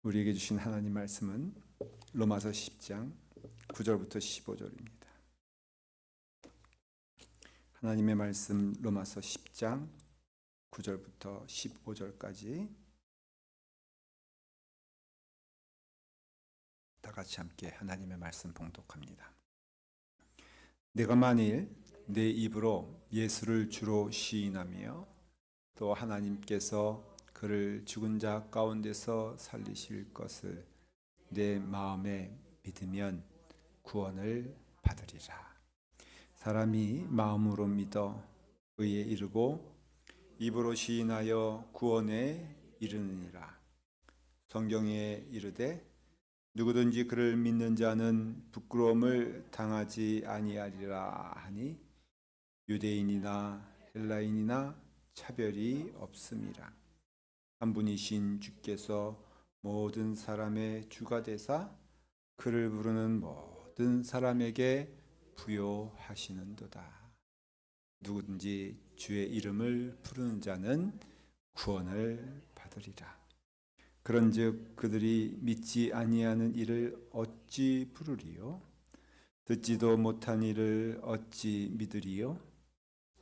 우리에게 주신 하나님 말씀은 로마서 10장 9절부터 15절입니다. 하나님의 말씀 로마서 10장 9절부터 15절까지 다 같이 함께 하나님의 말씀 봉독합니다. 내가 만일 내 입으로 예수를 주로 시인하며 또 하나님께서 그를 죽은 자 가운데서 살리실 것을 내 마음에 믿으면 구원을 받으리라. 사람이 마음으로 믿어 의에 이르고 입으로 시인하여 구원에 이르느니라. 성경에 이르되 누구든지 그를 믿는 자는 부끄러움을 당하지 아니하리라 하니 유대인이나 헬라인이나 차별이 없음이라. 한 분이신 주께서 모든 사람의 주가 되사 그를 부르는 모든 사람에게 부요하시는도다. 누구든지 주의 이름을 부르는 자는 구원을 받으리라. 그런즉 그들이 믿지 아니하는 이를 어찌 부르리요? 듣지도 못한 이를 어찌 믿으리요?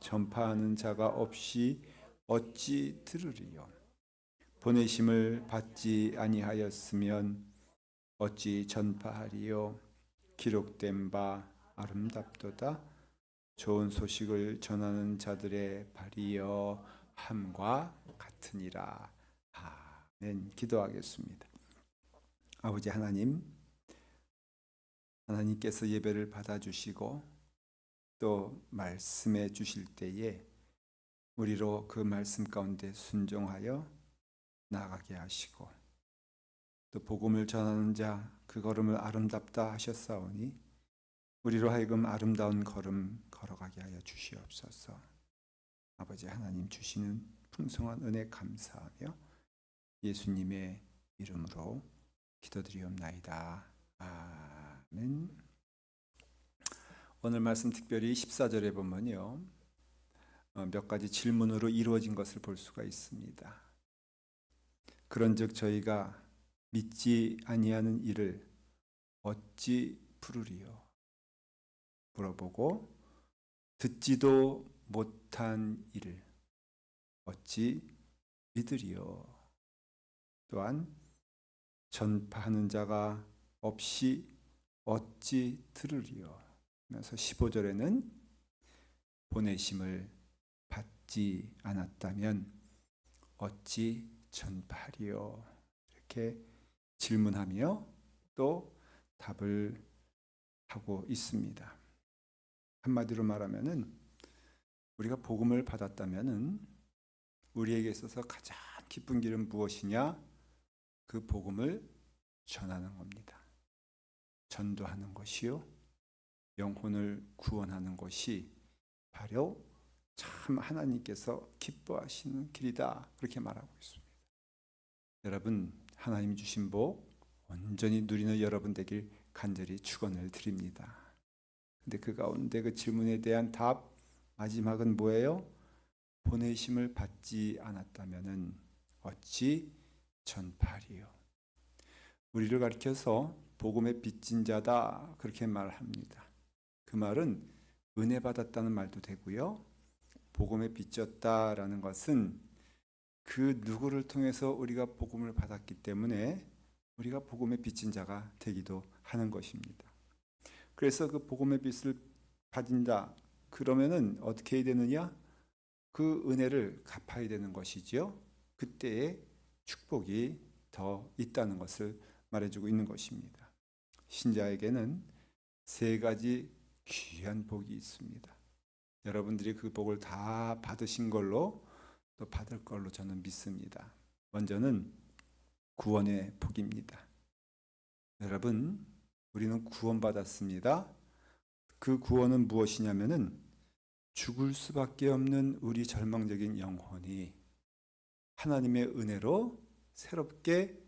전파하는 자가 없이 어찌 들으리요? 보내심을 받지 아니하였으면 어찌 전파하리요? 기록된 바 아름답도다. 좋은 소식을 전하는 자들의 발이여 함과 같으니라. 아멘. 기도하겠습니다. 아버지 하나님께서 예배를 받아주시고 또 말씀해 주실 때에 우리로 그 말씀 가운데 순종하여 나아가게 하시고 또 복음을 전하는 자 그 걸음을 아름답다 하셨사오니 우리로 하여금 아름다운 걸음 걸어가게 하여 주시옵소서. 아버지 하나님 주시는 풍성한 은혜 감사하며 예수님의 이름으로 기도드리옵나이다. 아멘. 오늘 말씀 특별히 14절에 보면요, 몇 가지 질문으로 이루어진 것을 볼 수가 있습니다. 그런즉 저희가 믿지 아니하는 이를 어찌 부르리요? 물어보고 듣지도 못한 이를 어찌 믿으리요? 또한 전파하는 자가 없이 어찌 들으리요? 그래서 15절에는 보내심을 받지 않았다면 어찌 전파하리요? 이렇게 질문하며 또 답을 하고 있습니다. 한마디로 말하면은 우리가 복음을 받았다면은 우리에게 있어서 가장 기쁜 길은 무엇이냐? 그 복음을 전하는 겁니다. 전도하는 것이요, 영혼을 구원하는 것이 바로 참 하나님께서 기뻐하시는 길이다. 그렇게 말하고 있습니다. 여러분, 하나님이 주신 복 온전히 누리는 여러분 되길 간절히 축원을 드립니다. 근데 그 가운데 그 질문에 대한 답 마지막은 뭐예요? 보내심을 받지 않았다면은 어찌 전파하리요? 우리를 가리켜서 복음의 빚진 자다 그렇게 말합니다. 그 말은 은혜 받았다는 말도 되고요, 복음에 빚졌다라는 것은 그 누구를 통해서 우리가 복음을 받았기 때문에 우리가 복음의 빚진 자가 되기도 하는 것입니다. 그래서 그 복음의 빚을 받은다 그러면은 어떻게 해야 되느냐? 그 은혜를 갚아야 되는 것이지요. 그때의 축복이 더 있다는 것을 말해주고 있는 것입니다. 신자에게는 세 가지 귀한 복이 있습니다. 여러분들이 그 복을 다 받으신 걸로 또 받을 걸로 저는 믿습니다. 먼저는 구원의 복입니다. 여러분, 우리는 구원받았습니다. 그 구원은 무엇이냐면은 죽을 수밖에 없는 우리 절망적인 영혼이 하나님의 은혜로 새롭게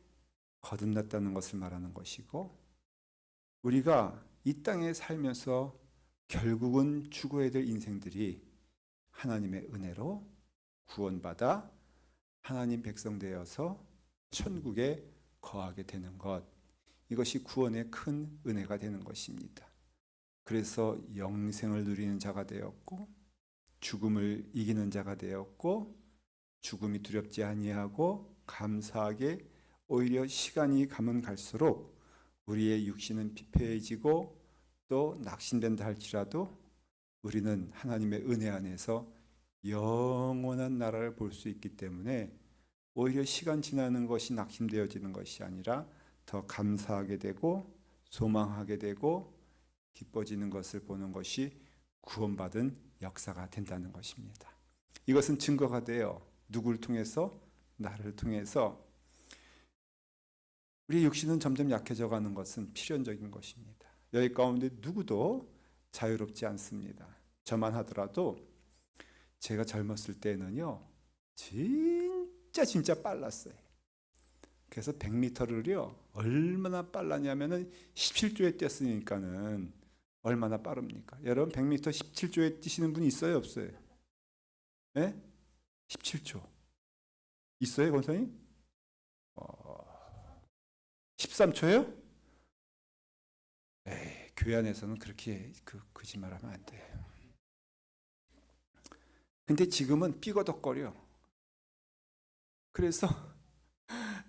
거듭났다는 것을 말하는 것이고, 우리가 이 땅에 살면서 결국은 죽어야 될 인생들이 하나님의 은혜로 구원받아 하나님 백성 되어서 천국에 거하게 되는 것, 이것이 구원의 큰 은혜가 되는 것입니다. 그래서 영생을 누리는 자가 되었고 죽음을 이기는 자가 되었고 죽음이 두렵지 아니하고 감사하게 오히려 시간이 가면 갈수록 우리의 육신은 피폐해지고 또 낙심된다 할지라도 우리는 하나님의 은혜 안에서 영원한 나라를 볼 수 있기 때문에 오히려 시간 지나는 것이 낙심되어지는 것이 아니라 더 감사하게 되고 소망하게 되고 기뻐지는 것을 보는 것이 구원받은 역사가 된다는 것입니다. 이것은 증거가 돼요. 누구를 통해서? 나를 통해서. 우리의 육신은 점점 약해져 가는 것은 필연적인 것입니다. 여기 가운데 누구도 자유롭지 않습니다. 저만 하더라도 제가 젊었을 때는요, 진짜 빨랐어요. 그래서 100m를요 얼마나 빨랐냐면은 17조에 뛰었으니까는 얼마나 빠릅니까? 여러분 100m 17조에 뛰시는 분이 있어요, 없어요? 네? 17조 있어요, 권사님? 13초요? 에이, 교회 안에서는 그렇게 거짓말하면 안 돼요. 근데 지금은 삐거덕거려. 그래서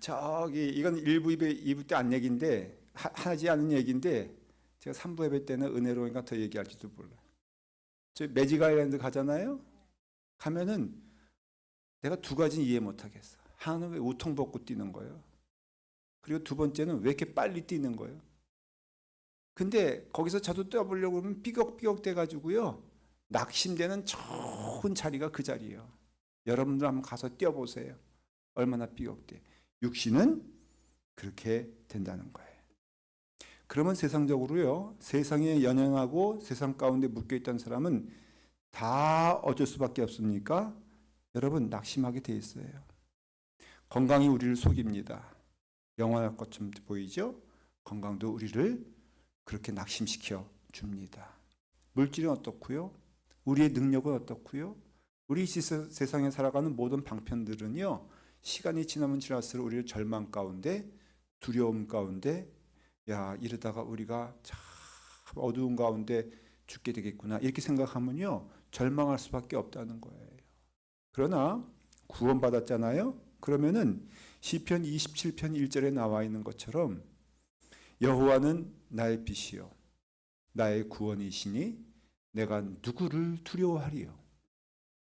저기 이건 1부, 2부 때 안 얘기인데 하지 않은 얘기인데 제가 3부 예배 때는 은혜로우니까 더 얘기할지도 몰라요. 저 매직 아일랜드 가잖아요. 가면은 내가 두 가지는 이해 못 하겠어. 하나는 왜 우통 벗고 뛰는 거예요. 그리고 두 번째는 왜 이렇게 빨리 뛰는 거예요. 근데 거기서 저도 뛰어보려고 하면 삐걱삐걱 돼가지고요. 낙심되는 좋은 자리가 그 자리예요. 여러분들 한번 가서 뛰어보세요. 얼마나 삐걱대. 육신은 그렇게 된다는 거예요. 그러면 세상적으로요, 세상에 연연하고 세상 가운데 묶여있던 사람은 다 어쩔 수밖에 없습니까? 여러분 낙심하게 돼 있어요. 건강이 우리를 속입니다. 영원할 것처럼 보이죠? 건강도 우리를 그렇게 낙심시켜 줍니다. 물질은 어떻고요? 우리의 능력은 어떻고요? 우리 세상에 살아가는 모든 방편들은요, 시간이 지나면 지날수록 우리를 절망 가운데, 두려움 가운데, 야, 이러다가 우리가 참 어두운 가운데 죽게 되겠구나, 이렇게 생각하면요 절망할 수밖에 없다는 거예요. 그러나 구원받았잖아요. 그러면은 시편 27편 1절에 나와 있는 것처럼 여호와는 나의 빛이요 나의 구원이시니 내가 누구를 두려워하리요.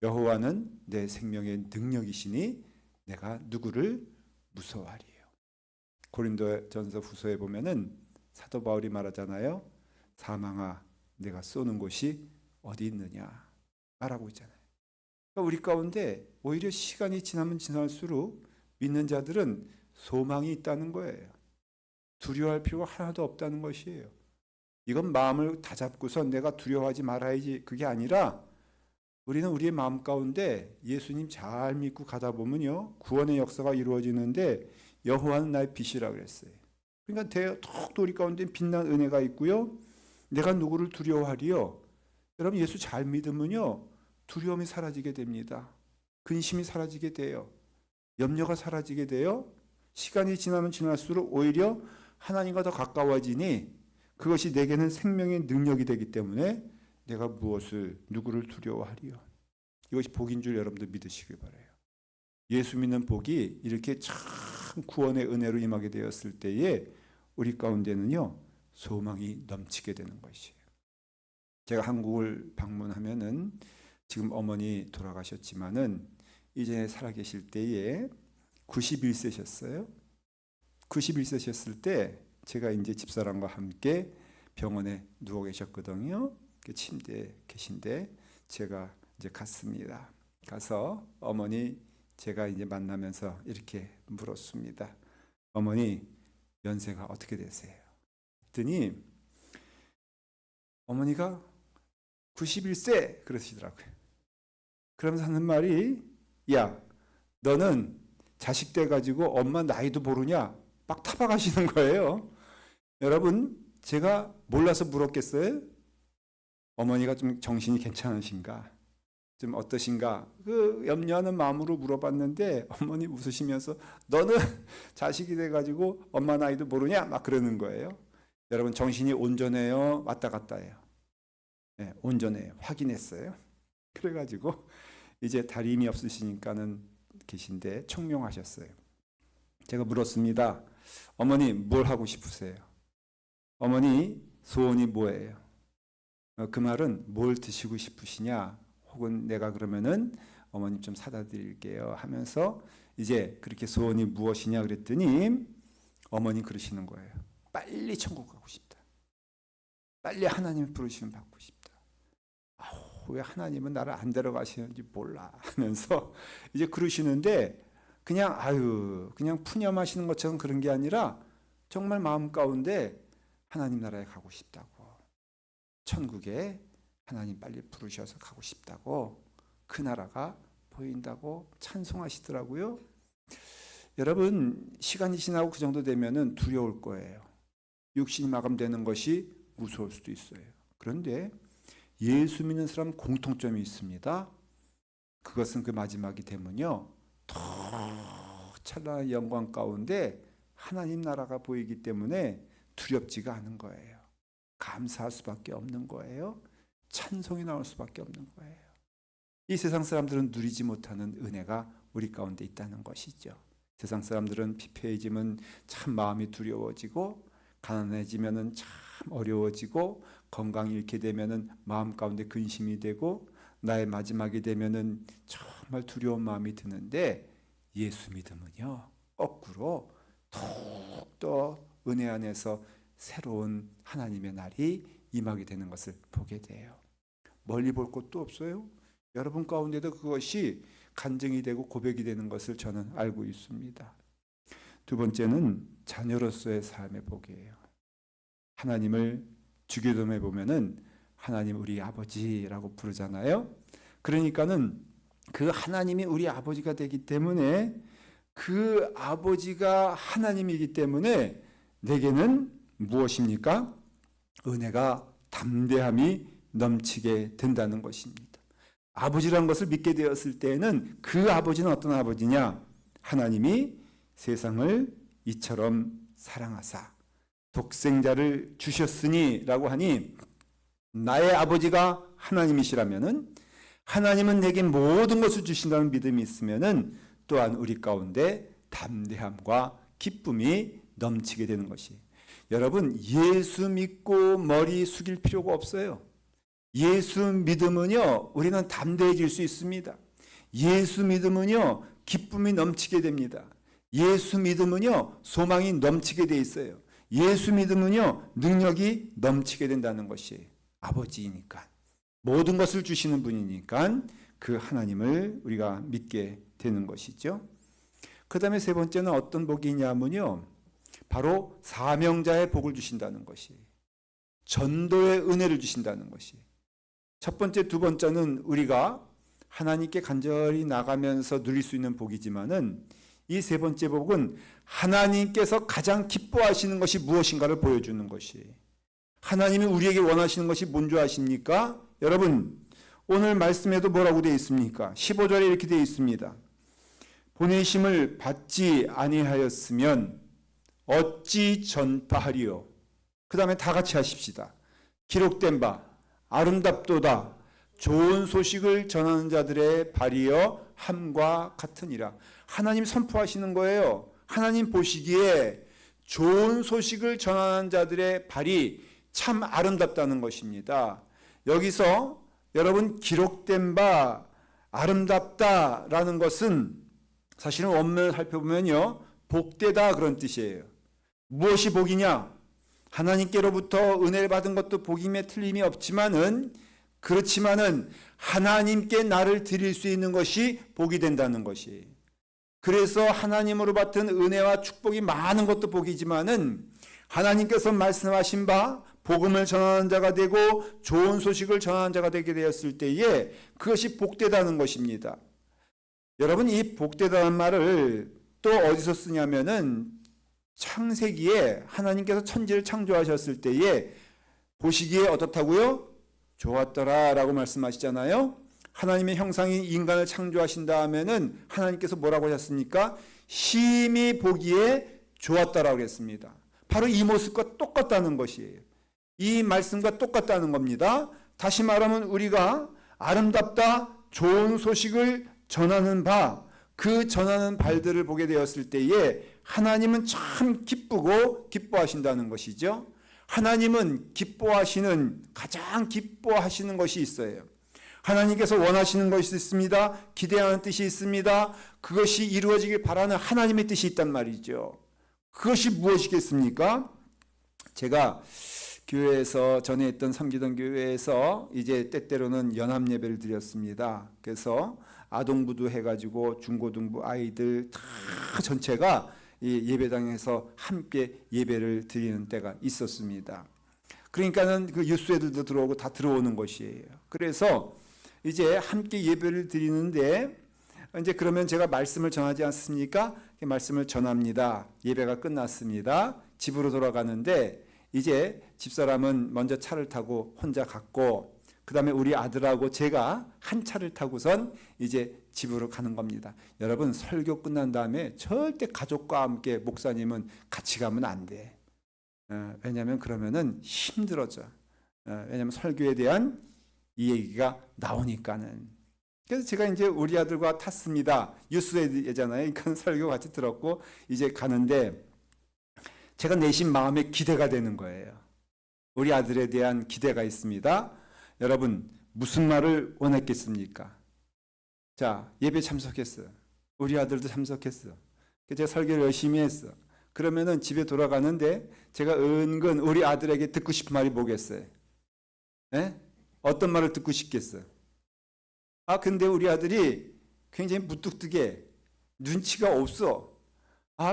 여호와는 내 생명의 능력이시니 내가 누구를 무서워하리요. 고린도전서 후서에 보면은 사도 바울이 말하잖아요. 사망아 내가 쏘는 곳이 어디 있느냐 말하고 있잖아요. 그러니까 우리 가운데 오히려 시간이 지나면 지날수록 믿는 자들은 소망이 있다는 거예요. 두려워할 필요가 하나도 없다는 것이에요. 이건 마음을 다잡고서 내가 두려워하지 말아야지 그게 아니라 우리는 우리의 마음 가운데 예수님 잘 믿고 가다 보면요 구원의 역사가 이루어지는데 여호와는 나의 빛이라 그랬어요. 그러니까 톡 우리 가운데 빛난 은혜가 있고요. 내가 누구를 두려워하리요? 여러분 예수 잘 믿으면요 두려움이 사라지게 됩니다. 근심이 사라지게 돼요. 염려가 사라지게 돼요. 시간이 지나면 지날수록 오히려 하나님과 더 가까워지니 그것이 내게는 생명의 능력이 되기 때문에 내가 누구를 두려워하리요. 이것이 복인 줄 여러분들 믿으시길 바라요. 예수 믿는 복이 이렇게 참 구원의 은혜로 임하게 되었을 때에 우리 가운데는요 소망이 넘치게 되는 것이에요. 제가 한국을 방문하면은 지금 어머니 돌아가셨지만은 이제 살아계실 때에 91세셨어요. 91세셨을 때 제가 이제 집사람과 함께 병원에 누워 계셨거든요. 그 침대에 계신데 제가 이제 갔습니다. 가서 어머니 제가 이제 만나면서 이렇게 물었습니다. 어머니 연세가 어떻게 되세요? 그랬더니 어머니가 91세 그러시더라고요. 그러면서 하는 말이 야 너는 자식 돼가지고 엄마 나이도 모르냐 막 타박하시는 거예요. 여러분 제가 몰라서 물었겠어요? 어머니가 좀 정신이 괜찮으신가? 좀 어떠신가? 그 염려하는 마음으로 물어봤는데 어머니 웃으시면서 너는 자식이 돼가지고 엄마 나이도 모르냐? 막 그러는 거예요. 여러분 정신이 온전해요? 왔다 갔다 해요? 네, 온전해요. 확인했어요. 그래가지고 이제 다리 없으시니까는 계신데 청명하셨어요. 제가 물었습니다. 어머니 뭘 하고 싶으세요? 어머니 소원이 뭐예요? 그 말은 뭘 드시고 싶으시냐? 혹은 내가 그러면은 어머님 좀 사다 드릴게요 하면서 이제 그렇게 소원이 무엇이냐 그랬더니 어머니 그러시는 거예요. 빨리 천국 가고 싶다. 빨리 하나님 부르시면 받고 싶다. 아우, 왜 하나님은 나를 안 데려가시는지 몰라 하면서 이제 그러시는데 그냥 그냥 푸념하시는 것처럼 그런 게 아니라 정말 마음 가운데 하나님 나라에 가고 싶다고, 천국에 하나님 빨리 부르셔서 가고 싶다고, 그 나라가 보인다고 찬송하시더라고요. 여러분 시간이 지나고 그 정도 되면은 두려울 거예요. 육신이 마감되는 것이 무서울 수도 있어요. 그런데 예수 믿는 사람 공통점이 있습니다. 그것은 그 마지막이 되면요 더 찬란한 영광 가운데 하나님 나라가 보이기 때문에 두렵지가 않은 거예요. 감사할 수밖에 없는 거예요. 찬송이 나올 수밖에 없는 거예요. 이 세상 사람들은 누리지 못하는 은혜가 우리 가운데 있다는 것이죠. 세상 사람들은 피폐해지면 참 마음이 두려워지고, 가난해지면 참 어려워지고, 건강 잃게 되면 마음 가운데 근심이 되고, 나의 마지막이 되면 정말 두려운 마음이 드는데, 예수 믿으면요 거꾸로 더욱더 은혜 안에서 새로운 하나님의 날이 임하게 되는 것을 보게 돼요. 멀리 볼 것도 없어요. 여러분 가운데도 그것이 간증이 되고 고백이 되는 것을 저는 알고 있습니다. 두 번째는 자녀로서의 삶의 복이에요. 하나님을 주기도문에 보면은 하나님 우리 아버지라고 부르잖아요. 그러니까는 그 하나님이 우리 아버지가 되기 때문에, 그 아버지가 하나님이기 때문에 내게는 무엇입니까? 은혜가, 담대함이 넘치게 된다는 것입니다. 아버지라는 것을 믿게 되었을 때에는 그 아버지는 어떤 아버지냐? 하나님이 세상을 이처럼 사랑하사 독생자를 주셨으니 라고 하니, 나의 아버지가 하나님이시라면은, 하나님은 내게 모든 것을 주신다는 믿음이 있으면은 또한 우리 가운데 담대함과 기쁨이 넘치게 되는 것이. 여러분 예수 믿고 머리 숙일 필요가 없어요. 예수 믿으면요 우리는 담대해질 수 있습니다. 예수 믿으면요 기쁨이 넘치게 됩니다. 예수 믿으면요 소망이 넘치게 돼 있어요. 예수 믿으면요 능력이 넘치게 된다는 것이, 아버지이니까, 모든 것을 주시는 분이니까 그 하나님을 우리가 믿게 되는 것이죠. 그 다음에 세 번째는 어떤 복이 있냐면요 바로 사명자의 복을 주신다는 것이, 전도의 은혜를 주신다는 것이. 첫 번째, 두 번째는 우리가 하나님께 간절히 나가면서 누릴 수 있는 복이지만은, 이 세 번째 복은 하나님께서 가장 기뻐하시는 것이 무엇인가를 보여주는 것이. 하나님이 우리에게 원하시는 것이 뭔지 아십니까? 여러분 오늘 말씀에도 뭐라고 되어 있습니까? 15절에 이렇게 되어 있습니다. 보내심을 받지 아니하였으면 어찌 전파하리요. 그 다음에 다 같이 하십시다. 기록된 바 아름답도다. 좋은 소식을 전하는 자들의 발이여 함과 같으니라. 하나님 선포하시는 거예요. 하나님 보시기에 좋은 소식을 전하는 자들의 발이 참 아름답다는 것입니다. 여기서 여러분 기록된 바 아름답다라는 것은 사실은 원문을 살펴보면요 복되다 그런 뜻이에요. 무엇이 복이냐? 하나님께로부터 은혜를 받은 것도 복임에 틀림이 없지만은, 그렇지만은 하나님께 나를 드릴 수 있는 것이 복이 된다는 것이. 그래서 하나님으로 받은 은혜와 축복이 많은 것도 복이지만은, 하나님께서 말씀하신 바 복음을 전하는 자가 되고 좋은 소식을 전하는 자가 되게 되었을 때에 그것이 복되다는 것입니다. 여러분 이 복되다는 말을 또 어디서 쓰냐면은 창세기에 하나님께서 천지를 창조하셨을 때에 보시기에 어떻다고요? 좋았더라 라고 말씀하시잖아요. 하나님의 형상인 인간을 창조하신 다음에는 하나님께서 뭐라고 하셨습니까? 심히 보기에 좋았다라고 했습니다. 바로 이 모습과 똑같다는 것이에요. 이 말씀과 똑같다는 겁니다. 다시 말하면 우리가 아름답다, 좋은 소식을 전하는 바, 그 전하는 발들을 보게 되었을 때에 하나님은 참 기쁘고 기뻐하신다는 것이죠. 하나님은 가장 기뻐하시는 것이 있어요. 하나님께서 원하시는 것이 있습니다. 기대하는 뜻이 있습니다. 그것이 이루어지길 바라는 하나님의 뜻이 있단 말이죠. 그것이 무엇이겠습니까? 제가 교회에서 전에 했던 섬기던 교회에서 이제 때때로는 연합 예배를 드렸습니다. 그래서 아동부도 해가지고 중고등부 아이들 다 전체가 이 예배당에서 함께 예배를 드리는 때가 있었습니다. 그러니까는 그 유스 애들도 들어오고 다 들어오는 것이에요. 그래서 이제 함께 예배를 드리는데 이제 그러면 제가 말씀을 전하지 않습니까? 말씀을 전합니다. 예배가 끝났습니다. 집으로 돌아가는데 이제 집사람은 먼저 차를 타고 혼자 갔고 그 다음에 우리 아들하고 제가 한 차를 타고선 이제 집으로 가는 겁니다. 여러분 설교 끝난 다음에 절대 가족과 함께 목사님은 같이 가면 안 돼. 왜냐하면 그러면은 힘들어져. 왜냐하면 설교에 대한 이 얘기가 나오니까는. 그래서 제가 이제 우리 아들과 탔습니다. 유스예잖아요. 그러니까 설교 같이 들었고 이제 가는데 제가 내심 마음에 기대가 되는 거예요. 우리 아들에 대한 기대가 있습니다. 여러분 무슨 말을 원했겠습니까? 자, 예배 참석했어요. 우리 아들도 참석했어. 제가 설교를 열심히 했어. 그러면은 집에 돌아가는데 제가 은근 우리 아들에게 듣고 싶은 말이 뭐겠어요? 에? 어떤 말을 듣고 싶겠어요? 근데 우리 아들이 굉장히 무뚝뚝해. 눈치가 없어.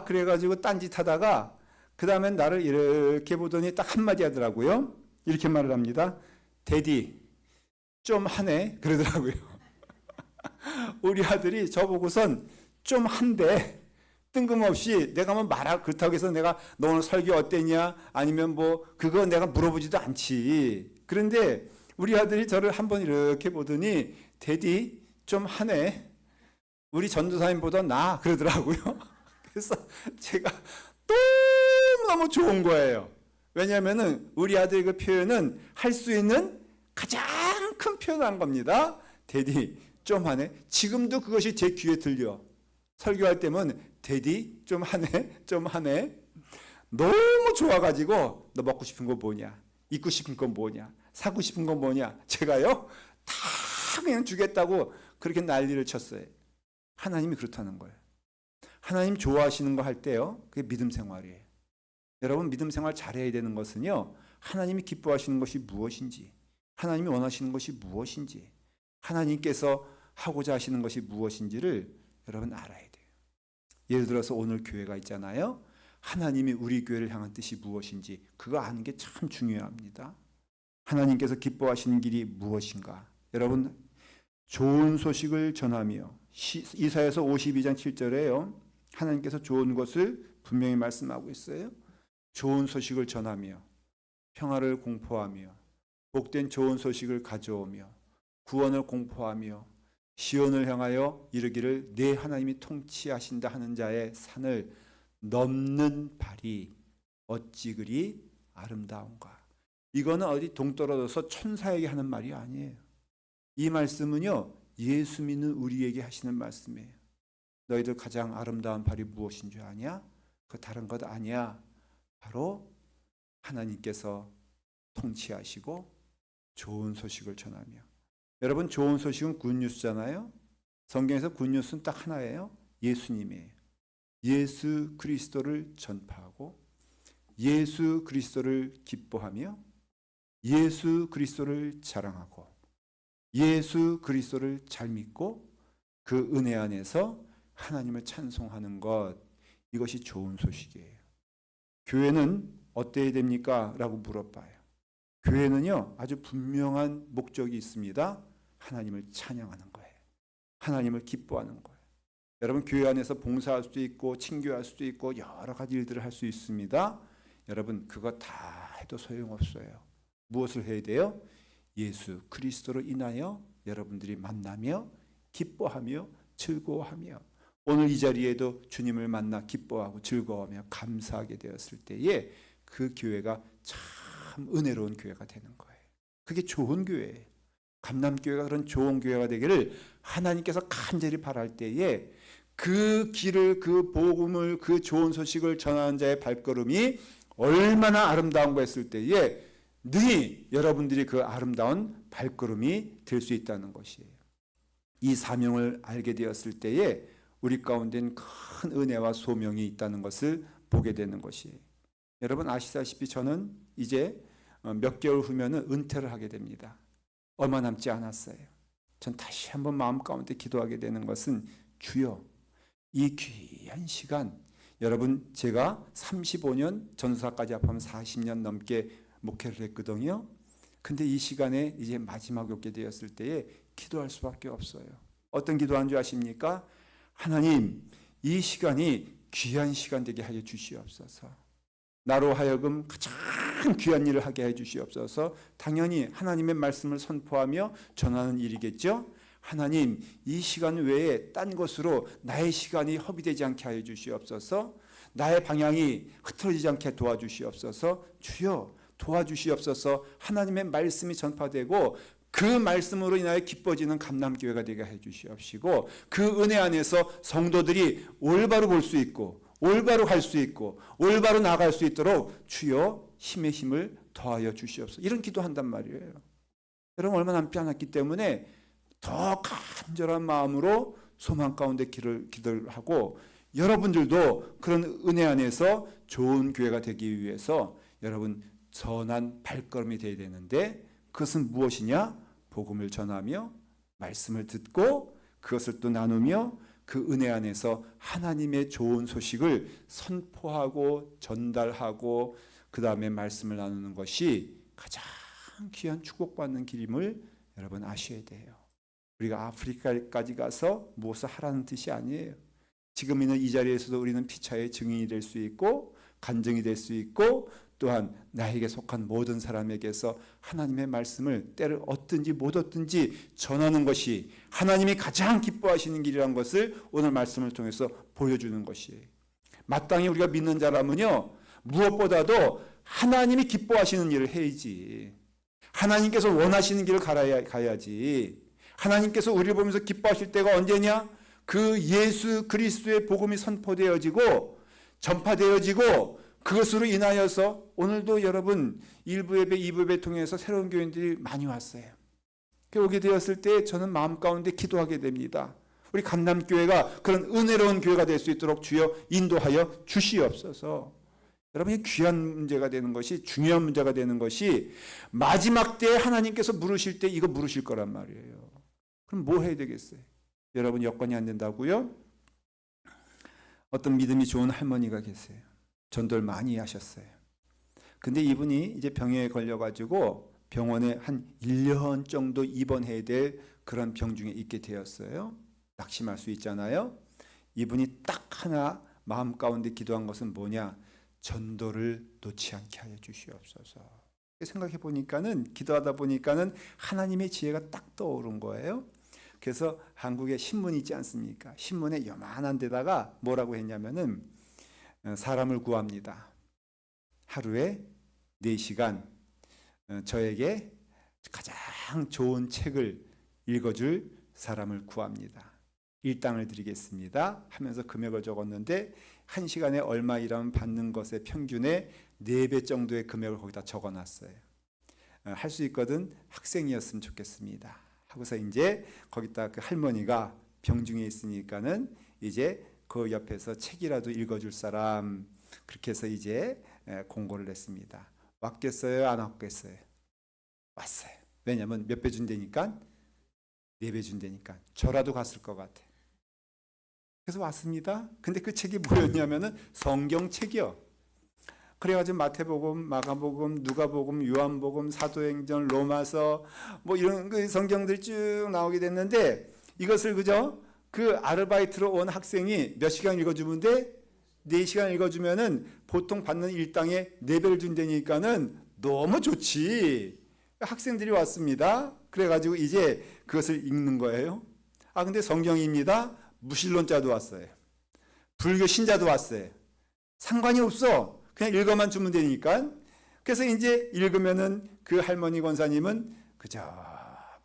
그래가지고 딴짓 하다가 그 다음엔 나를 이렇게 보더니 딱 한마디 하더라고요. 이렇게 말을 합니다. 데디, 좀 하네. 그러더라고요. 우리 아들이 저보고선 좀 한데 뜬금없이 내가 뭐 그렇다고 해서 내가 너 오늘 설교 어땠냐? 아니면 뭐 그거 내가 물어보지도 않지. 그런데 우리 아들이 저를 한번 이렇게 보더니 데디 좀 하네. 우리 전도사님보다 나 그러더라고요. 그래서 제가 너무너무 좋은 거예요. 왜냐하면은 우리 아들의 그 표현은 할 수 있는 가장 큰 표현을 한 겁니다. 데디 좀 하네. 지금도 그것이 제 귀에 들려. 설교할 때면 데디 좀 하네. 좀 하네. 너무 좋아가지고 너 먹고 싶은 거 뭐냐? 입고 싶은 건 뭐냐? 사고 싶은 건 뭐냐? 제가요 다 그냥 주겠다고 그렇게 난리를 쳤어요. 하나님이 그렇다는 거예요. 하나님 좋아하시는 거 할 때요. 그게 믿음 생활이에요. 여러분 믿음 생활 잘해야 되는 것은요. 하나님이 기뻐하시는 것이 무엇인지, 하나님이 원하시는 것이 무엇인지, 하나님께서 하고자 하시는 것이 무엇인지를 여러분 알아야 돼요. 예를 들어서 오늘 교회가 있잖아요. 하나님이 우리 교회를 향한 뜻이 무엇인지 그거 아는 게 참 중요합니다. 하나님께서 기뻐하시는 길이 무엇인가? 여러분 좋은 소식을 전하며 이사야서 52장 7절에요. 하나님께서 좋은 것을 분명히 말씀하고 있어요. 좋은 소식을 전하며 평화를 공포하며 복된 좋은 소식을 가져오며 구원을 공포하며 시온을 향하여 이르기를 내 하나님이 통치하신다 하는 자의 산을 넘는 발이 어찌 그리 아름다운가. 이거는 어디 동떨어져서 천사에게 하는 말이 아니에요. 이 말씀은요 예수 믿는 우리에게 하시는 말씀이에요. 너희들 가장 아름다운 발이 무엇인 줄 아냐? 그 다른 것 아니야. 바로 하나님께서 통치하시고 좋은 소식을 전하며. 여러분 좋은 소식은 굿뉴스잖아요. 성경에서 굿뉴스는 딱 하나예요. 예수님이에요. 예수 그리스도를 전파하고 예수 그리스도를 기뻐하며 예수 그리스도를 자랑하고 예수 그리스도를 잘 믿고 그 은혜 안에서 하나님을 찬송하는 것, 이것이 좋은 소식이에요. 교회는 어때야 됩니까? 라고 물어봐요. 교회는요 아주 분명한 목적이 있습니다. 하나님을 찬양하는 거예요. 하나님을 기뻐하는 거예요. 여러분 교회 안에서 봉사할 수도 있고 친교할 수도 있고 여러 가지 일들을 할 수 있습니다. 여러분 그거 다 해도 소용없어요. 무엇을 해야 돼요? 예수 그리스도로 인하여 여러분들이 만나며 기뻐하며 즐거워하며 오늘 이 자리에도 주님을 만나 기뻐하고 즐거워하며 감사하게 되었을 때에 그 교회가 참 은혜로운 교회가 되는 거예요. 그게 좋은 교회예요. 감남교회가 그런 좋은 교회가 되기를 하나님께서 간절히 바랄 때에 그 길을, 그 복음을, 그 좋은 소식을 전하는 자의 발걸음이 얼마나 아름다운가 했을 때에 능히 여러분들이 그 아름다운 발걸음이 될 수 있다는 것이에요. 이 사명을 알게 되었을 때에 우리 가운데는 큰 은혜와 소명이 있다는 것을 보게 되는 것이에요. 여러분 아시다시피 저는 이제 몇 개월 후면은 은퇴를 하게 됩니다. 얼마 남지 않았어요. 전 다시 한번 마음 가운데 기도하게 되는 것은 주여 이 귀한 시간, 여러분 제가 35년 전도사까지 합하면 40년 넘게 목회를 했거든요. 근데 이 시간에 이제 마지막이 오게 되었을 때에 기도할 수밖에 없어요. 어떤 기도한 줄 아십니까? 하나님, 이 시간이 귀한 시간 되게 하여 주시옵소서. 나로 하여금 가장 귀한 일을 하게 해 주시옵소서. 당연히 하나님의 말씀을 선포하며 전하는 일이겠죠. 하나님, 이 시간 외에 딴 것으로 나의 시간이 허비되지 않게 하여 주시옵소서. 나의 방향이 흐트러지지 않게 도와주시옵소서. 주여 도와주시옵소서. 하나님의 말씀이 전파되고 그 말씀으로 인하여 기뻐지는 감남교회가 되게 해 주시옵시고 그 은혜 안에서 성도들이 올바로 볼 수 있고 올바로 갈 수 있고 올바로 나갈 수 있도록 주여 힘의 힘을 더하여 주시옵소서. 이런 기도한단 말이에요. 여러분 얼마 남지 않았기 때문에 더 간절한 마음으로 소망 가운데 기도를 하고 여러분들도 그런 은혜 안에서 좋은 교회가 되기 위해서 여러분 선한 발걸음이 되어야 되는데 그것은 무엇이냐? 복음을 전하며 말씀을 듣고 그것을 또 나누며 그 은혜 안에서 하나님의 좋은 소식을 선포하고 전달하고 그 다음에 말씀을 나누는 것이 가장 귀한 축복받는 길임을 여러분 아셔야 돼요. 우리가 아프리카까지 가서 무엇을 하라는 뜻이 아니에요. 지금 있는 이 자리에서도 우리는 피차의 증인이 될 수 있고 간증이 될 수 있고 또한 나에게 속한 모든 사람에게서 하나님의 말씀을 때를 얻든지 못 얻든지 전하는 것이 하나님이 가장 기뻐하시는 길이라는 것을 오늘 말씀을 통해서 보여주는 것이에요. 마땅히 우리가 믿는 자라면요 무엇보다도 하나님이 기뻐하시는 일을 해야지. 하나님께서 원하시는 길을 가야지. 하나님께서 우리를 보면서 기뻐하실 때가 언제냐? 그 예수 그리스도의 복음이 선포되어지고 전파되어지고 그것으로 인하여서 오늘도 여러분 1부 예배, 2부 예배 통해서 새로운 교인들이 많이 왔어요. 오게 되었을 때 저는 마음 가운데 기도하게 됩니다. 우리 감남교회가 그런 은혜로운 교회가 될 수 있도록 주여 인도하여 주시옵소서. 여러분이 귀한 문제가 되는 것이 중요한 문제가 되는 것이 마지막 때에 하나님께서 물으실 때 이거 물으실 거란 말이에요. 그럼 뭐 해야 되겠어요? 여러분 여건이 안 된다고요? 어떤 믿음이 좋은 할머니가 계세요. 전도를 많이 하셨어요. 근데 이분이 이제 병에 걸려가지고 병원에 한 1년 정도 입원해야 될 그런 병 중에 있게 되었어요. 낙심할 수 있잖아요. 이분이 딱 하나 마음 가운데 기도한 것은 뭐냐? 전도를 놓지 않게 하여 주시옵소서. 생각해 보니까는 기도하다 보니까는 하나님의 지혜가 딱 떠오른 거예요. 그래서 한국에 신문 있지 않습니까? 신문에 요만한 데다가 뭐라고 했냐면은 사람을 구합니다. 하루에 4시간 저에게 가장 좋은 책을 읽어줄 사람을 구합니다. 일당을 드리겠습니다 하면서 금액을 적었는데 1시간에 얼마 일하면 받는 것의 평균에 4배 정도의 금액을 거기다 적어놨어요. 할 수 있거든 학생이었으면 좋겠습니다 하고서 이제 거기다 그 할머니가 병중에 있으니까는 이제 그 옆에서 책이라도 읽어줄 사람 그렇게 해서 이제 공고를 냈습니다. 왔겠어요? 안 왔겠어요? 왔어요. 왜냐하면 몇 배 준다니까? 4배 준다니까. 저라도 갔을 것 같아. 그래서 왔습니다. 근데 그 책이 뭐였냐면은 성경책이요. 그래가지고 마태복음, 마가복음, 누가복음, 요한복음, 사도행전, 로마서 뭐 이런 그 성경들이 쭉 나오게 됐는데 이것을 그저 그 아르바이트로 온 학생이 몇 시간 읽어주면 돼? 4시간 읽어주면은 보통 받는 일당에 4배를 준다니까는 너무 좋지. 학생들이 왔습니다. 그래가지고 이제 그것을 읽는 거예요. 근데 성경입니다. 무신론자도 왔어요. 불교 신자도 왔어요. 상관이 없어. 그냥 읽어만 주면 되니까. 그래서 이제 읽으면은 그 할머니 권사님은 그저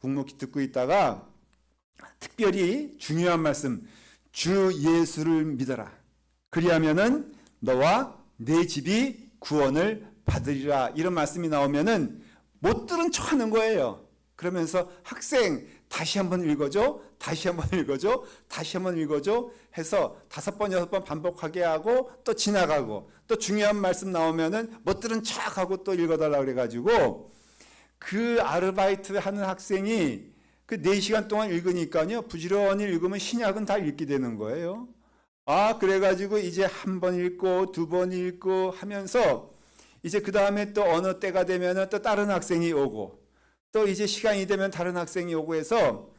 묵묵히 듣고 있다가 특별히 중요한 말씀, 주 예수를 믿어라. 그리하면은 너와 내 집이 구원을 받으리라. 이런 말씀이 나오면은 못 들은 척 하는 거예요. 그러면서 학생 다시 한번 읽어줘, 다시 한번 읽어줘, 다시 한번 읽어줘 해서 5번, 6번 반복하게 하고 또 지나가고 또 중요한 말씀 나오면은 못 들은 척 하고 또 읽어달라고 그래가지고 그 아르바이트 하는 학생이 그 4시간 동안 읽으니까요, 부지런히 읽으면 신약은 다 읽게 되는 거예요. 그래가지고 이제 한 번 읽고 2번 읽고 하면서 이제 그 다음에 또 어느 때가 되면은 또 다른 학생이 오고 또 이제 시간이 되면 다른 학생이 오고 해서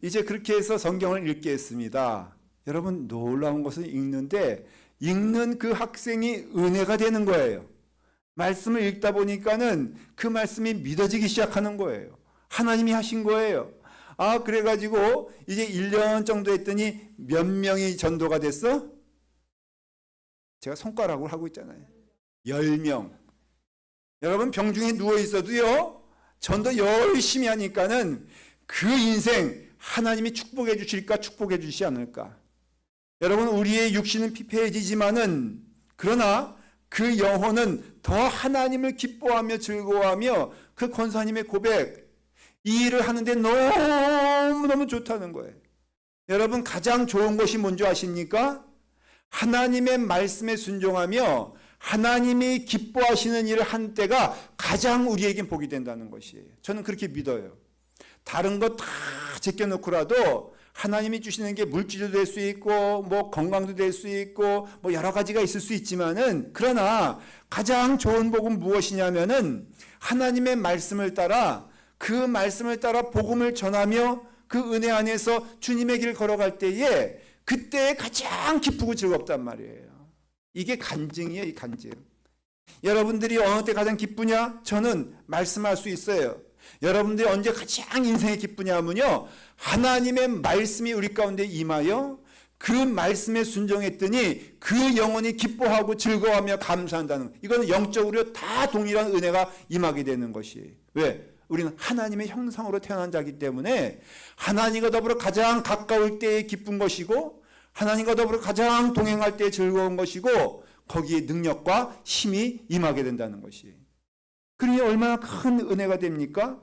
이제 그렇게 해서 성경을 읽게 했습니다. 여러분, 놀라운 것은 읽는 그 학생이 은혜가 되는 거예요. 말씀을 읽다 보니까는 그 말씀이 믿어지기 시작하는 거예요. 하나님이 하신 거예요. 그래가지고 이제 1년 정도 했더니 몇 명이 전도가 됐어? 제가 손가락으로 하고 있잖아요. 10명. 여러분, 병중에 누워 있어도요, 전도 열심히 하니까는 그 인생 하나님이 축복해 주실까, 축복해 주시지 않을까. 여러분, 우리의 육신은 피폐해지지만은 그러나 그 영혼은 더 하나님을 기뻐하며 즐거워하며 그 권사님의 고백, 이 일을 하는데 너무너무 좋다는 거예요. 여러분, 가장 좋은 것이 뭔지 아십니까? 하나님의 말씀에 순종하며 하나님이 기뻐하시는 일을 한 때가 가장 우리에겐 복이 된다는 것이에요. 저는 그렇게 믿어요. 다른 거 다 제껴놓고라도 하나님이 주시는 게 물질도 될 수 있고 뭐 건강도 될 수 있고 뭐 여러 가지가 있을 수 있지만은, 그러나 가장 좋은 복은 무엇이냐면은 하나님의 말씀을 따라, 그 말씀을 따라 복음을 전하며 그 은혜 안에서 주님의 길 걸어갈 때에 그때 가장 기쁘고 즐겁단 말이에요. 이게 간증이에요, 이 간증. 여러분들이 어느 때 가장 기쁘냐? 저는 말씀할 수 있어요. 여러분들이 언제 가장 인생이 기쁘냐면요, 하나님의 말씀이 우리 가운데 임하여 그 말씀에 순종했더니 그 영혼이 기뻐하고 즐거워하며 감사한다는, 이거는 영적으로 다 동일한 은혜가 임하게 되는 것이에요. 왜? 우리는 하나님의 형상으로 태어난 자이기 때문에 하나님과 더불어 가장 가까울 때에 기쁜 것이고 하나님과 더불어 가장 동행할 때에 즐거운 것이고 거기에 능력과 힘이 임하게 된다는 것이에요. 그러니 얼마나 큰 은혜가 됩니까?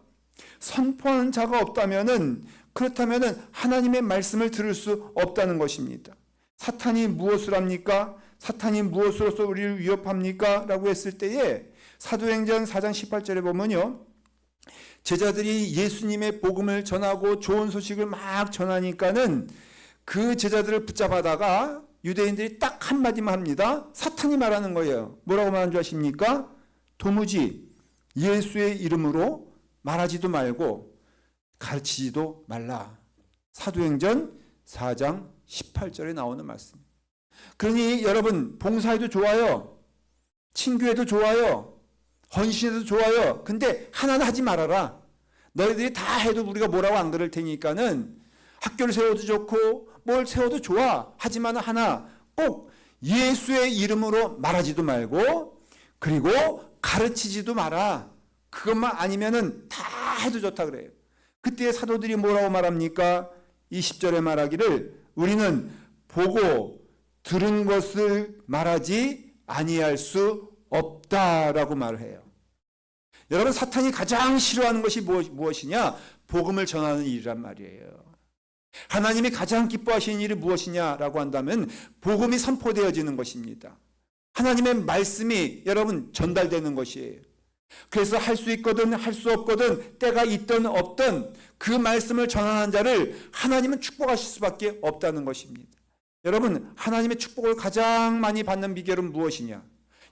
선포하는 자가 없다면은, 그렇다면은 하나님의 말씀을 들을 수 없다는 것입니다. 사탄이 무엇을 합니까? 사탄이 무엇으로서 우리를 위협합니까? 라고 했을 때에 사도행전 4장 18절에 보면요, 제자들이 예수님의 복음을 전하고 좋은 소식을 막 전하니까는 그 제자들을 붙잡아다가 유대인들이 딱 한마디만 합니다. 사탄이 말하는 거예요. 뭐라고 말하는 줄 아십니까? 도무지 예수의 이름으로 말하지도 말고 가르치지도 말라. 사도행전 4장 18절에 나오는 말씀. 그러니 여러분, 봉사해도 좋아요. 친교해도 좋아요. 헌신해도 좋아요. 근데 하나는 하지 말아라. 너희들이 다 해도 우리가 뭐라고 안 그럴 테니까는 학교를 세워도 좋고 뭘 세워도 좋아. 하지만 하나, 꼭 예수의 이름으로 말하지도 말고 그리고 가르치지도 마라. 그것만 아니면은 다 해도 좋다 그래요. 그때 사도들이 뭐라고 말합니까? 20절에 말하기를 우리는 보고 들은 것을 말하지 아니할 수 없다라고 말을 해요. 여러분, 사탄이 가장 싫어하는 것이 무엇이냐? 복음을 전하는 일이란 말이에요. 하나님이 가장 기뻐하시는 일이 무엇이냐라고 한다면 복음이 선포되어지는 것입니다. 하나님의 말씀이 여러분 전달되는 것이에요. 그래서 할 수 있거든 할 수 없거든 때가 있든 없든 그 말씀을 전하는 자를 하나님은 축복하실 수밖에 없다는 것입니다. 여러분, 하나님의 축복을 가장 많이 받는 비결은 무엇이냐?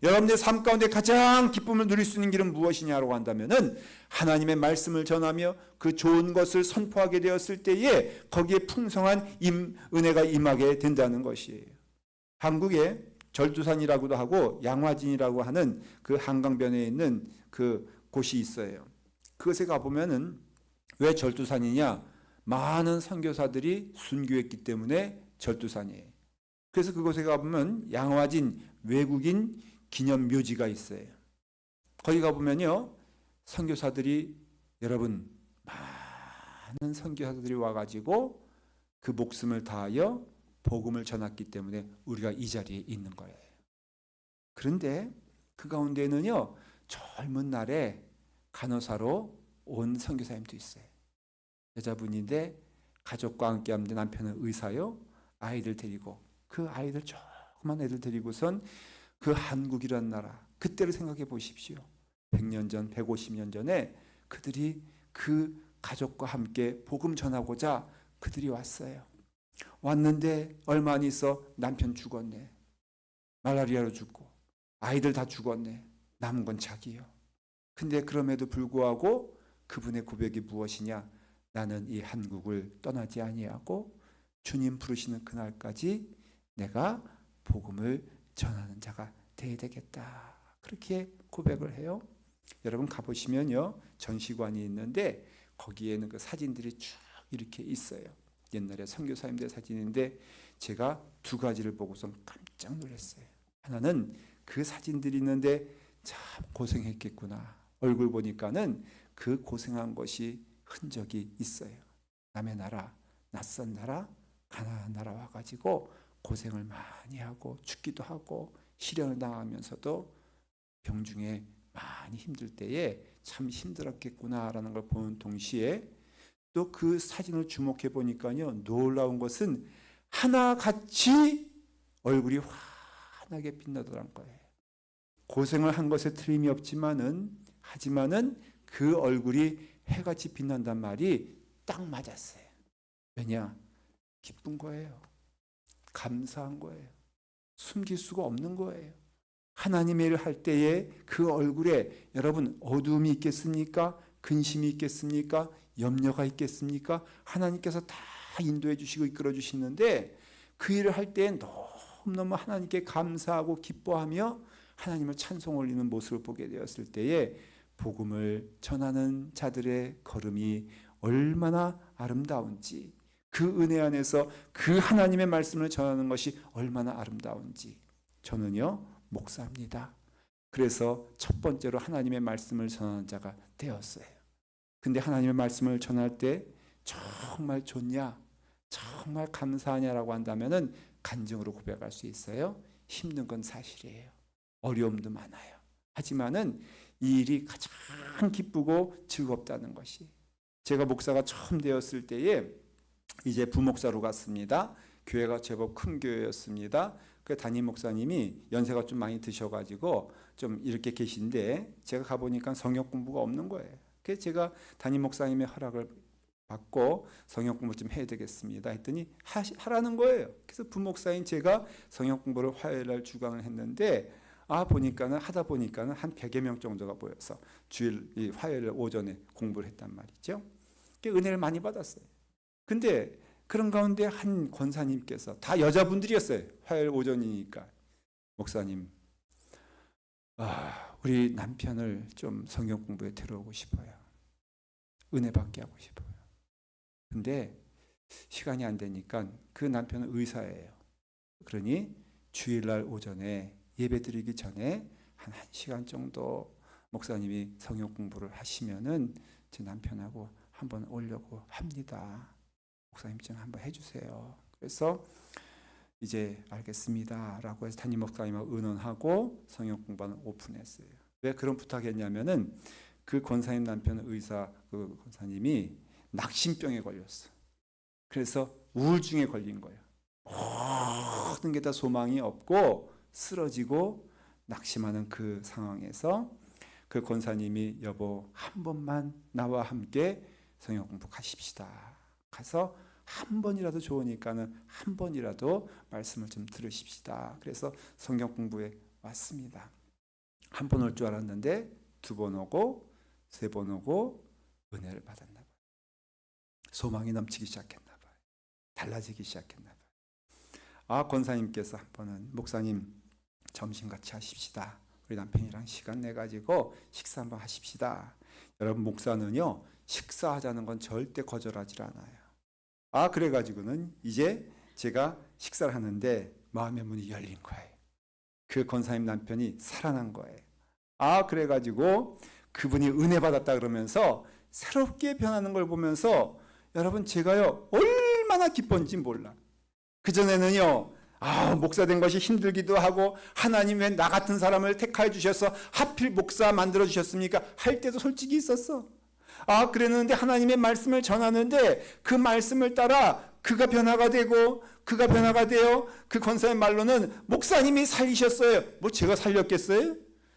여러분들의 삶 가운데 가장 기쁨을 누릴 수 있는 길은 무엇이냐라고 한다면은 하나님의 말씀을 전하며 그 좋은 것을 선포하게 되었을 때에 거기에 풍성한 은혜가 임하게 된다는 것이에요. 한국에 절두산이라고도 하고 양화진이라고 하는 그 한강변에 있는 그 곳이 있어요. 그것에 가보면은 왜 절두산이냐? 많은 선교사들이 순교했기 때문에 절두산이에요. 그래서 그곳에 가보면 양화진 외국인 기념 묘지가 있어요. 거기 가보면요, 선교사들이, 여러분, 많은 선교사들이 와가지고 그 목숨을 다하여 복음을 전했기 때문에 우리가 이 자리에 있는 거예요. 그런데 그 가운데는요, 젊은 날에 간호사로 온 선교사님도 있어요. 여자분인데 가족과 함께 하는데 남편은 의사요. 아이들 데리고, 그 아이들 조그만 애들 데리고선 그 한국이란 나라, 그때를 생각해 보십시오. 100년 전, 150년 전에 그들이 그 가족과 함께 복음 전하고자 그들이 왔어요. 왔는데 얼마 안 있어 남편 죽었네. 말라리아로 죽고 아이들 다 죽었네. 남은 건 자기요. 근데 그럼에도 불구하고 그분의 고백이 무엇이냐? 나는 이 한국을 떠나지 아니하고 주님 부르시는 그날까지 내가 복음을 전하는 자가 되어야 되겠다. 그렇게 고백을 해요. 여러분 가보시면요, 전시관이 있는데 거기에는 그 사진들이 쭉 이렇게 있어요. 옛날에 선교사님들 사진인데 제가 두 가지를 보고서 깜짝 놀랐어요. 하나는 그 사진들이 있는데 참 고생했겠구나. 얼굴 보니까는 그 고생한 것이 흔적이 있어요. 남의 나라, 낯선 나라, 가나안 나라 와가지고 고생을 많이 하고 죽기도 하고 시련을 당하면서도 병중에 많이 힘들 때에 참 힘들었겠구나라는 걸 보는 동시에 또 그 사진을 주목해 보니까요, 놀라운 것은 하나같이 얼굴이 환하게 빛나더란 거예요. 고생을 한 것에 틀림이 없지만은, 하지만은 그 얼굴이 해같이 빛난단 말이 딱 맞았어요. 왜냐? 기쁜 거예요. 감사한 거예요. 숨길 수가 없는 거예요. 하나님의 일을 할 때에 그 얼굴에 여러분 어두움이 있겠습니까? 근심이 있겠습니까? 염려가 있겠습니까? 하나님께서 다 인도해 주시고 이끌어 주시는데 그 일을 할 때에 너무너무 하나님께 감사하고 기뻐하며 하나님을 찬송 올리는 모습을 보게 되었을 때에 복음을 전하는 자들의 걸음이 얼마나 아름다운지, 그 은혜 안에서 그 하나님의 말씀을 전하는 것이 얼마나 아름다운지. 저는요, 목사입니다. 그래서 첫 번째로 하나님의 말씀을 전하는 자가 되었어요. 근데 하나님의 말씀을 전할 때 정말 좋냐, 정말 감사하냐라고 한다면은 간증으로 고백할 수 있어요. 힘든 건 사실이에요. 어려움도 많아요. 하지만은 이 일이 가장 기쁘고 즐겁다는 것이, 제가 목사가 처음 되었을 때에 이제 부목사로 갔습니다. 교회가 제법 큰 교회였습니다. 그 담임 목사님이 연세가 좀 많이 드셔가지고 좀 이렇게 계신데 제가 가보니까 성역 공부가 없는 거예요. 그래서 제가 담임 목사님의 허락을 받고 성역 공부 좀 해야 되겠습니다 했더니 하라는 거예요. 그래서 부목사인 제가 성역 공부를 화요일날 주강을 했는데 보니까는 하다 보니까는 한 100여 명 정도가 모여서 주일 화요일 오전에 공부를 했단 말이죠. 은혜를 많이 받았어요. 근데 그런 가운데 한 권사님께서, 다 여자분들이었어요. 화요일 오전이니까. 목사님, 우리 남편을 좀 성경 공부에 데려오고 싶어요. 은혜 받게 하고 싶어요. 근데 시간이 안 되니까 그 남편은 의사예요. 그러니 주일날 오전에 예배 드리기 전에 한 1시간 정도 목사님이 성경 공부를 하시면은 제 남편하고 한번 오려고 합니다. 목사님 좀 한번 해주세요. 그래서 이제 알겠습니다 라고 해서 담임 목사님하고 의논하고 성경 공부는 오픈했어요. 왜 그런 부탁했냐면은 그 권사님 남편 의사 그 권사님이 낙심병에 걸렸어. 그래서 우울증에 걸린 거예요. 모든 게 다 소망이 없고 쓰러지고 낙심하는 그 상황에서 그 권사님이 여보 한 번만 나와 함께 성경 공부 가십시다. 가서 한 번이라도 좋으니까는 한 번이라도 말씀을 좀 들으십시다. 그래서 성경 공부에 왔습니다. 한 번 올 줄 알았는데 2번 오고 3번 오고 은혜를 받았나 봐요. 소망이 넘치기 시작했나 봐요. 달라지기 시작했나 봐요. 권사님께서 한 번은 목사님 점심 같이 하십시다. 우리 남편이랑 시간 내 가지고 식사 한번 하십시다. 여러분 목사는요 식사하자는 건 절대 거절하지 않아요. 그래가지고는 이제 제가 식사를 하는데 마음의 문이 열린 거예요. 그 권사님 남편이 살아난 거예요. 그래가지고 그분이 은혜 받았다 그러면서 새롭게 변하는 걸 보면서 여러분 제가요 얼마나 기뻤는지 몰라. 그전에는요 목사 된 것이 힘들기도 하고 하나님 왜 나 같은 사람을 택하여 주셔서 하필 목사 만들어 주셨습니까? 할 때도 솔직히 있었어. 그랬는데 하나님의 말씀을 전하는데 그 말씀을 따라 그가 변화가 되고 그가 변화가 되어 그 권사의 말로는 목사님이 살리셨어요. 뭐 제가 살렸겠어요?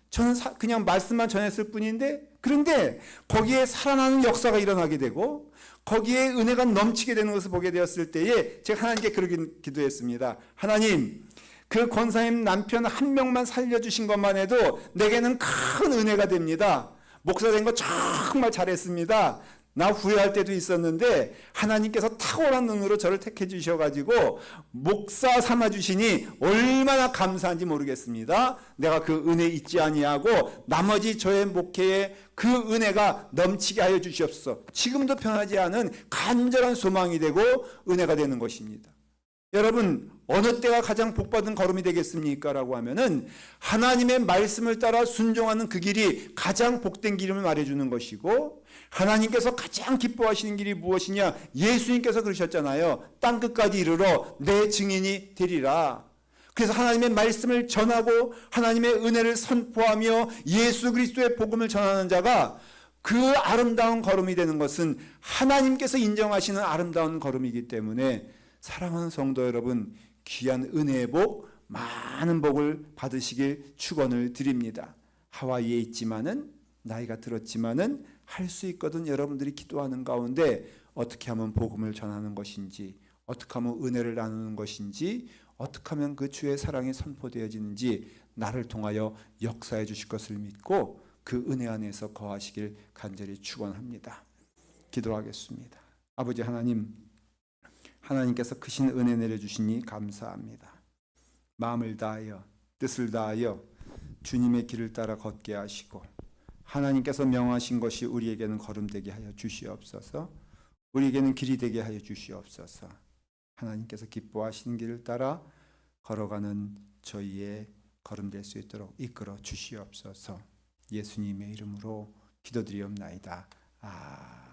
저는 그냥 말씀만 전했을 뿐인데 그런데 거기에 살아나는 역사가 일어나게 되고 거기에 은혜가 넘치게 되는 것을 보게 되었을 때에 제가 하나님께 그렇게 기도했습니다. 하나님, 그 권사님 남편 한 명만 살려주신 것만 해도 내게는 큰 은혜가 됩니다. 목사 된 거 정말 잘했습니다. 나 후회할 때도 있었는데 하나님께서 탁월한 눈으로 저를 택해 주셔가지고 목사 삼아 주시니 얼마나 감사한지 모르겠습니다. 내가 그 은혜 잊지 아니하고 나머지 저의 목회에 그 은혜가 넘치게 하여 주시옵소서. 지금도 변하지 않은 간절한 소망이 되고 은혜가 되는 것입니다. 여러분 어느 때가 가장 복받은 걸음이 되겠습니까? 라고 하면은 하나님의 말씀을 따라 순종하는 그 길이 가장 복된 길임을 말해주는 것이고 하나님께서 가장 기뻐하시는 길이 무엇이냐? 예수님께서 그러셨잖아요. 땅끝까지 이르러 내 증인이 되리라. 그래서 하나님의 말씀을 전하고 하나님의 은혜를 선포하며 예수 그리스도의 복음을 전하는 자가 그 아름다운 걸음이 되는 것은 하나님께서 인정하시는 아름다운 걸음이기 때문에 사랑하는 성도 여러분, 귀한 은혜의 복, 많은 복을 받으시길 축원을 드립니다. 하와이에 있지만은 나이가 들었지만은 할 수 있거든. 여러분들이 기도하는 가운데 어떻게 하면 복음을 전하는 것인지, 어떻게 하면 은혜를 나누는 것인지, 어떻게 하면 그 주의 사랑이 선포되어지는지 나를 통하여 역사해 주실 것을 믿고 그 은혜 안에서 거하시길 간절히 축원합니다. 기도하겠습니다. 아버지 하나님, 하나님께서 크신 은혜 내려주시니 감사합니다. 마음을 다하여 뜻을 다하여 주님의 길을 따라 걷게 하시고 하나님께서 명하신 것이 우리에게는 걸음되게 하여 주시옵소서. 우리에게는 길이 되게 하여 주시옵소서. 하나님께서 기뻐하시는 길을 따라 걸어가는 저희의 걸음될 수 있도록 이끌어 주시옵소서. 예수님의 이름으로 기도드리옵나이다. 아멘.